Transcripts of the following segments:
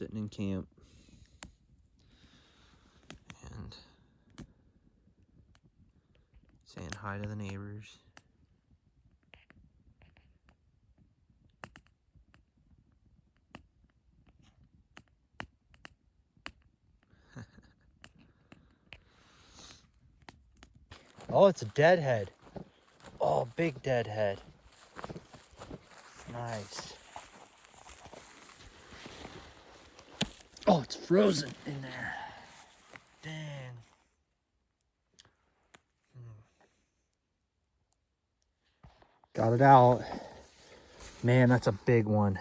sitting in camp. And saying hi to the neighbors. Oh, it's a deadhead. Oh, big deadhead. Nice. Oh, it's frozen in there. Dang. Got it out. Man, that's a big one.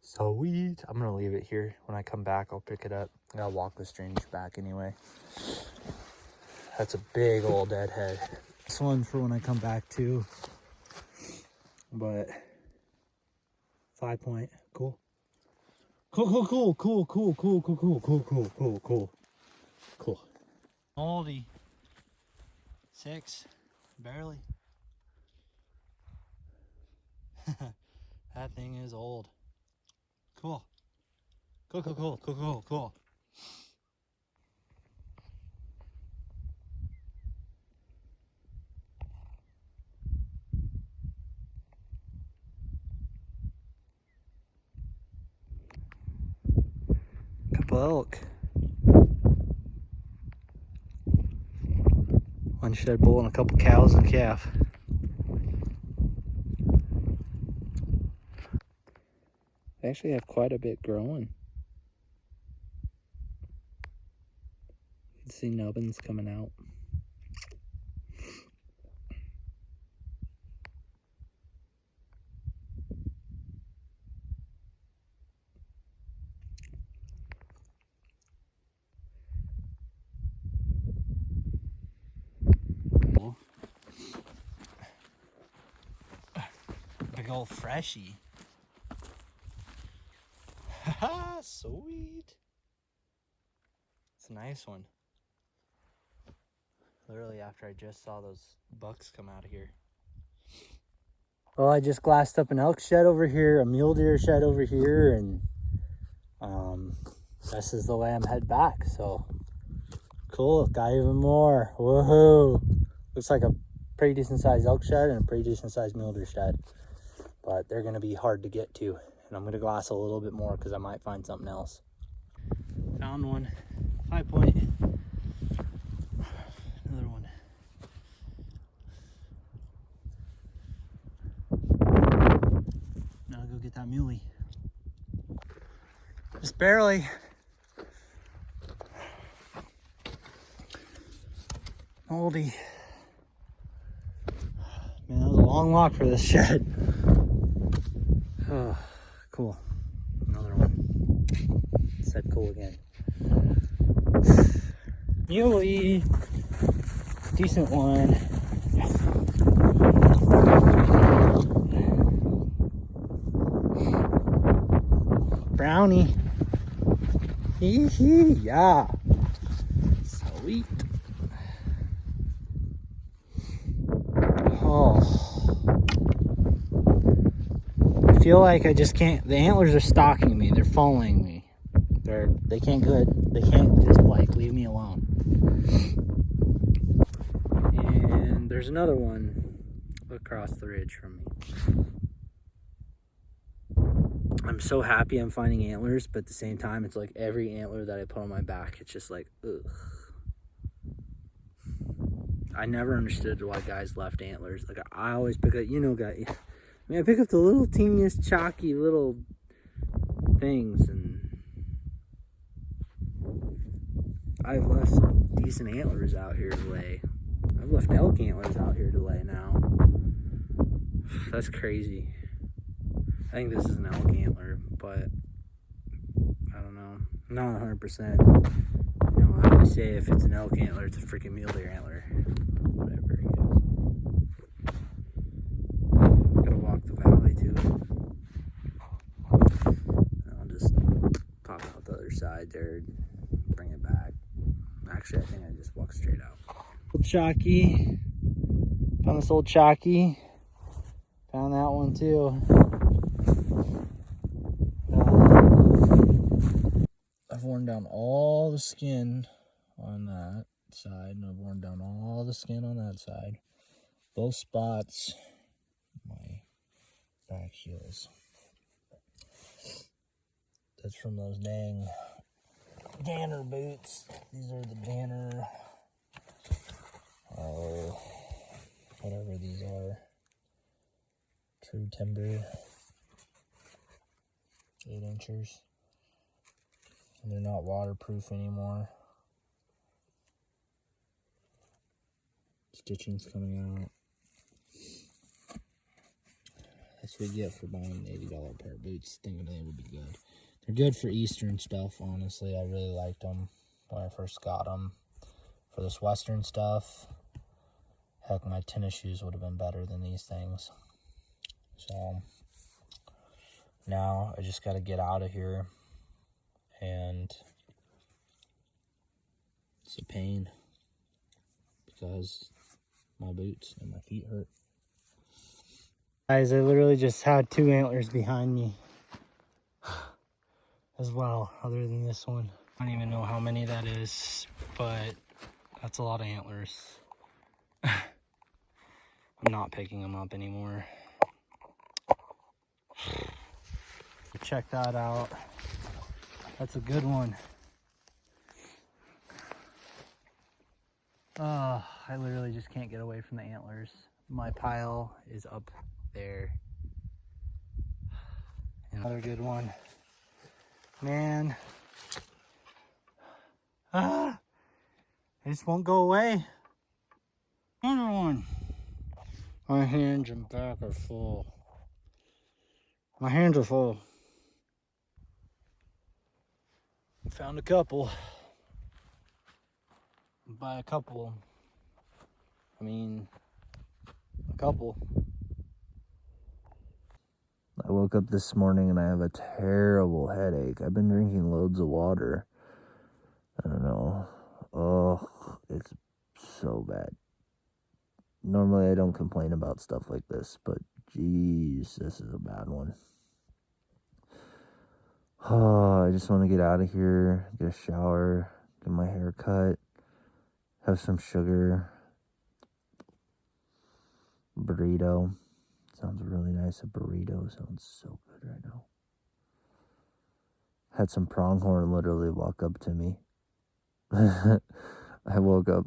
Sweet. I'm gonna leave it here. When I come back, I'll pick it up. I gotta walk the strange back anyway. That's a big old deadhead. This one for when I come back too. But 5 point. Cool. Cool. Moldy. 6. Barely. That thing is old. Cool. Cool. Couple elk. One shed bull and a couple cows and a calf. They actually have quite a bit growing. You can see nubbins coming out. Big old freshie. Haha, sweet. It's a nice one. Literally after I just saw those bucks come out of here. Well, I just glassed up an elk shed over here, a mule deer shed over here, and this is the way I'm headed back. So cool, got even more. Woohoo! Looks like a pretty decent sized elk shed and a pretty decent sized mule deer shed, but they're gonna be hard to get to. And I'm gonna glass a little bit more because I might find something else. Found one. 5 point. Another one. Now I'll go get that muley. Just barely. Oldie. Man, that was a long walk for this shed. Oh, cool. Another one. Said cool again. Muley. Decent one. Brownie. Hee hee, yeah. Sweet. Oh. I feel like I just can't, the antlers are stalking me. They're following me. They can't just like leave me alone. And there's another one across the ridge from me. I'm so happy I'm finding antlers, but at the same time, it's like every antler that I put on my back, it's just like, ugh. I never understood why guys left antlers. Like, I always pick up, guys. I mean, I pick up the little teeniest, chalky little things, and I've left some decent antlers out here to lay. I've left elk antlers out here to lay now. That's crazy. I think this is an elk antler, but I don't know. I'm not 100%. I always say if it's an elk antler, it's a freaking mule deer antler. Whatever, I guess. Gotta walk the valley too. I'll just pop out the other side there and bring it back. Actually, I think I just walk straight out. Old chalky. Found this old chalky. Found that one too. worn down all the skin on that side, and I've worn down all the skin on that side. Both spots, my back heels. That's from those dang Danner boots. These are the Danner, whatever these are. True timber, 8-inchers. And they're not waterproof anymore. Stitching's coming out. That's what you get for buying an $80 pair of boots, thinking they would be good. They're good for Eastern stuff, honestly. I really liked them when I first got them. For this Western stuff, heck, my tennis shoes would have been better than these things. So now I just got to get out of here, and it's a pain because my boots and my feet hurt. Guys, I literally just had 2 antlers behind me as well, other than this one. I don't even know how many that is, but that's a lot of antlers. I'm not picking them up anymore. Check that out. That's a good one. I literally just can't get away from the antlers. My pile is up there. Another good one. Man. It just won't go away. Another one. My hands and back are full. My hands are full. Found a couple. By a couple, I mean a couple. I woke up this morning and I have a terrible headache. I've been drinking loads of water. I don't know. Oh, it's so bad. Normally I don't complain about stuff like this, but geez, this is a bad one. Oh, I just want to get out of here, get a shower, get my hair cut, have some sugar. Burrito. Sounds really nice. A burrito sounds so good right now. Had some pronghorn literally walk up to me. I woke up.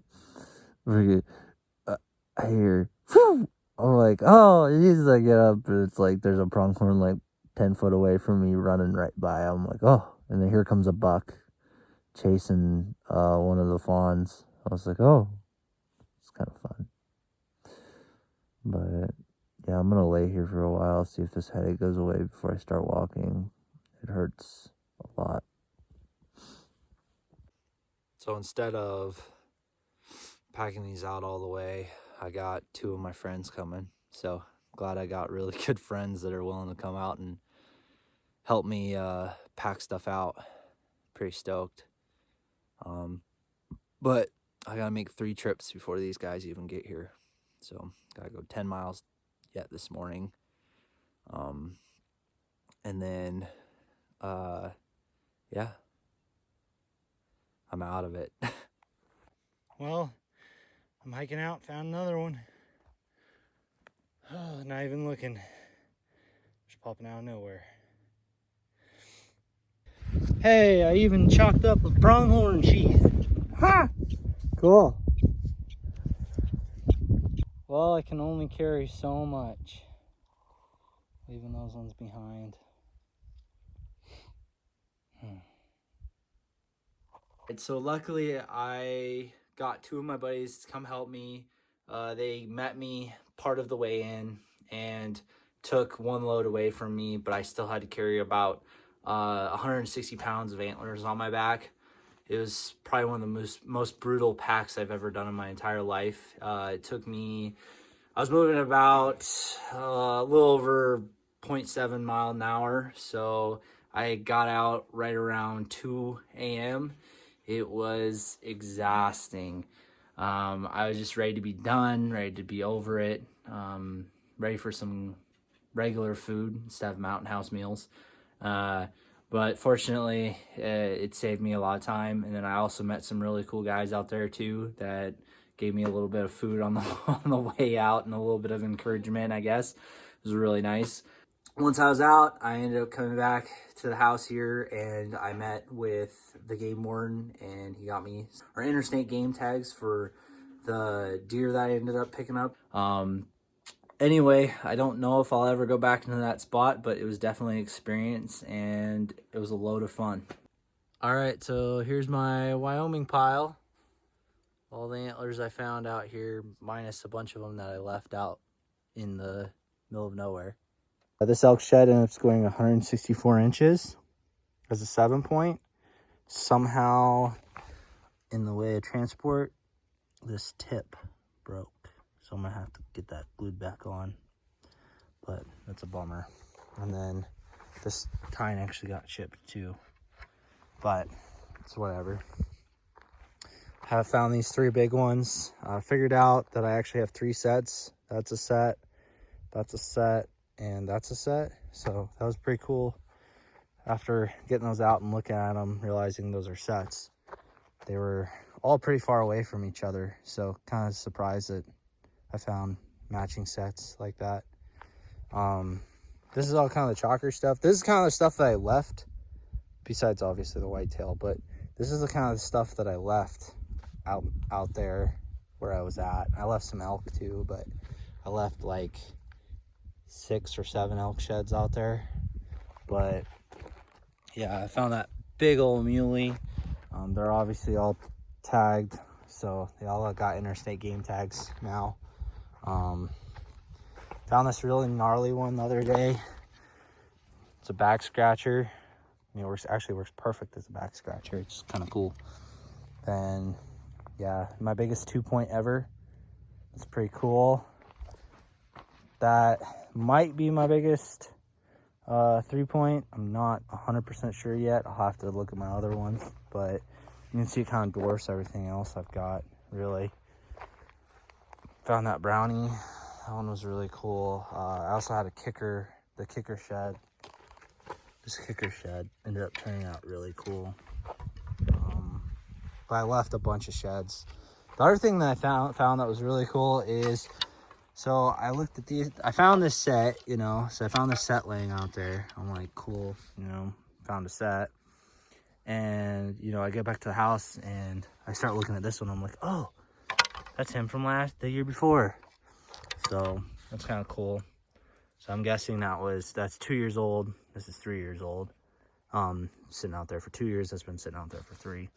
I hear, whew! I'm like, oh, Jesus, I get up. And it's like there's a pronghorn like 10 foot away from me running right by. I'm like, oh. And then here comes a buck chasing one of the fawns. I was like, oh, it's kind of fun. But yeah, I'm going to lay here for a while, see if this headache goes away before I start walking. It hurts a lot. So instead of packing these out all the way, I got 2 of my friends coming. So glad I got really good friends that are willing to come out and help me pack stuff out. Pretty stoked. But I gotta make 3 trips before these guys even get here. So gotta go 10 miles yet this morning. And then, yeah, I'm out of it. Well, I'm hiking out, found another one. Oh, not even looking. Just popping out of nowhere. Hey, I even chalked up a pronghorn sheath. Ha! Cool. Well, I can only carry so much, leaving those ones behind. So luckily I got 2 of my buddies to come help me. They met me part of the way in and took 1 load away from me, but I still had to carry about 160 pounds of antlers on my back. It was probably one of the most brutal packs I've ever done in my entire life. It took me, I was moving about a little over 0.7 mile an hour, so I got out right around 2 a.m. It was exhausting. I was just ready to be done, ready to be over it, ready for some regular food instead of Mountain House meals. But fortunately, it saved me a lot of time. And then I also met some really cool guys out there too that gave me a little bit of food on the on the way out and a little bit of encouragement, I guess. It was really nice. Once I was out, I ended up coming back to the house here, and I met with the game warden, and he got me our interstate game tags for the deer that I ended up picking up. Anyway, I don't know if I'll ever go back into that spot, but it was definitely an experience, and it was a load of fun. All right, so here's my Wyoming pile. All the antlers I found out here, minus a bunch of them that I left out in the middle of nowhere. This elk shed ended up going 164 inches as a 7-point. Somehow, in the way of transport, this tip broke. So I'm gonna have to get that glued back on, but that's a bummer. And then this tine actually got chipped too, but it's whatever. Have found these 3 big ones. I figured out that I actually have 3 sets. That's a set, that's a set, and that's a set. So that was pretty cool. After getting those out and looking at them, realizing those are sets. They were all pretty far away from each other, so kind of surprised that I found matching sets like that. This is all kind of the chalker stuff. This is kind of the stuff that I left, besides obviously the whitetail, but this is the kind of stuff that I left out there where I was at. I left some elk too, but I left like 6 or 7 elk sheds out there. But yeah, I found that big old muley. They're obviously all tagged, so they all got interstate game tags now. Found this really gnarly one the other day. It's a back scratcher. I mean, it actually works perfect as a back scratcher. It's kind of cool. Then, yeah, my biggest 2-point ever. It's pretty cool. That might be my biggest 3-point. I'm not 100% sure yet. I'll have to look at my other ones, but you can see it kind of dwarfs everything else I've got, really. Found that brownie. That one was really cool. I also had a kicker, the kicker shed. This kicker shed ended up turning out really cool. But I left a bunch of sheds. The other thing that I found that was really cool is, so I looked at these, I found this set, you know, so I found this set laying out there. I'm like, cool, you know, found a set. And, you know, I get back to the house and I start looking at this one. I'm like, oh, that's him from the year before. So that's kind of cool. So I'm guessing that's 2 years old. This is 3 years old. Sitting out there for 2 years. That's been sitting out there for 3.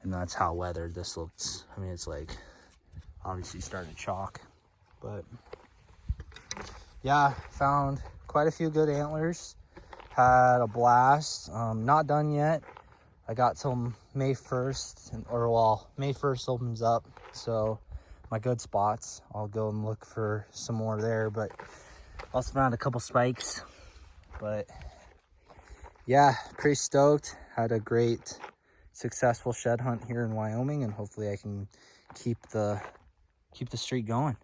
And that's how weathered this looks. I mean, it's like obviously starting to chalk. But yeah, found quite a few good antlers. Had a blast. Not done yet. I got till May 1st, May 1st opens up. So my good spots, I'll go and look for some more there. But also found a couple spikes. But yeah, pretty stoked. Had a great successful shed hunt here in Wyoming, and hopefully I can keep the streak going.